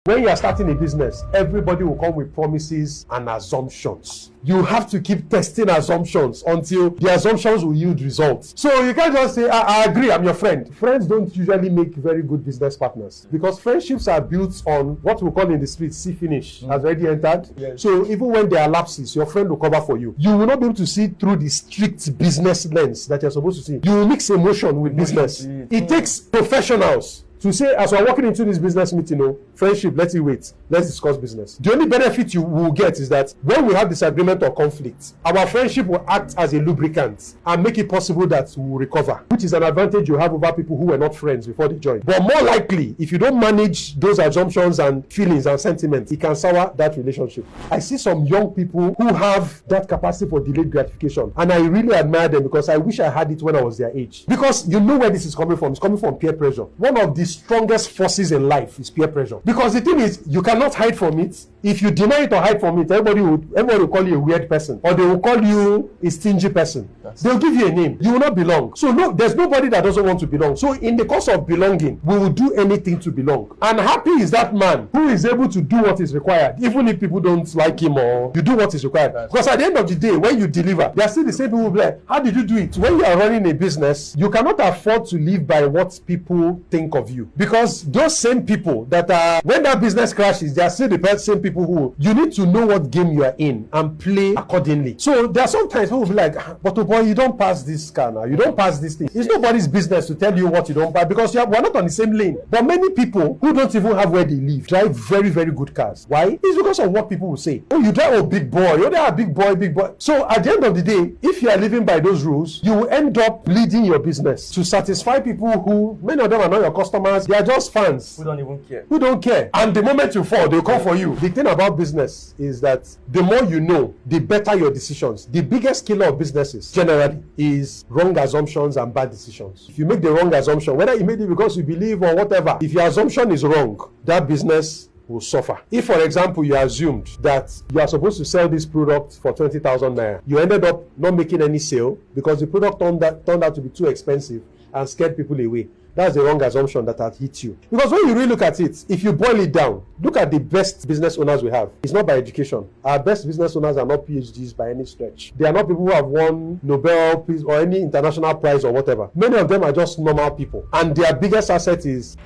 When you are starting a business, everybody will come with promises and assumptions. You have to keep testing assumptions until the assumptions will yield results. So you can't just say, I agree, I'm your friend. Friends don't usually make very good business partners because friendships are built on what we call in the street, see finish, has already entered. Yes. So even when there are lapses, your friend will cover for you. You will not be able to see through the strict business lens that you're supposed to see. You will mix emotion with business. It takes professionals to say, as we're walking into this business meeting, friendship, let's wait, let's discuss business. The only benefit you will get is that when we have disagreement or conflict, our friendship will act as a lubricant and make it possible that we will recover, which is an advantage you have over people who were not friends before they joined. But more likely, if you don't manage those assumptions and feelings and sentiments, it can sour that relationship. I see some young people who have that capacity for delayed gratification, and I really admire them because I wish I had it when I was their age. Because you know where this is coming from. It's coming from peer pressure. One of the strongest forces in life is peer pressure. Because the thing is, you cannot hide from it. If you deny it or hide from it, everybody will call you a weird person, or they will call you a stingy person. They'll give you a name. You will not belong. So no, there's nobody that doesn't want to belong. So in the course of belonging, we will do anything to belong. And happy is that man who is able to do what is required, even if people don't like him, or you do what is required. Because at the end of the day, when you deliver, there are still the same people who will be like, how did you do it? When you are running a business, you cannot afford to live by what people think of you. Because those same people that are, when that business crashes, they are still the same people who, you need to know what game you are in and play accordingly. So there are sometimes people will be like, but oh boy, you don't pass this car now, you don't pass this thing. It's nobody's business to tell you what you don't pass because we're not on the same lane. But many people who don't even have where they live drive very, very good cars. Why? It's because of what people will say. Oh, you drive a big boy. Oh, they are big boy, big boy. So at the end of the day, if you are living by those rules, you will end up leading your business to satisfy people who, many of them are not your customers. They are just fans. Who don't even care. Who don't care. And the moment you fall, they'll come for you. The thing about business is that the more you know, the better your decisions. The biggest killer of businesses generally is wrong assumptions and bad decisions. If you make the wrong assumption, whether you made it because you believe or whatever, if your assumption is wrong, that business will suffer. If, for example, you assumed that you are supposed to sell this product for 20,000 naira, you ended up not making any sale because the product turned out to be too expensive and scared people away. That's the wrong assumption that had hit you. Because when you really look at it, if you boil it down, look at the best business owners we have. It's not by education. Our best business owners are not PhDs by any stretch. They are not people who have won Nobel Peace or any international prize or whatever. Many of them are just normal people. And their biggest asset is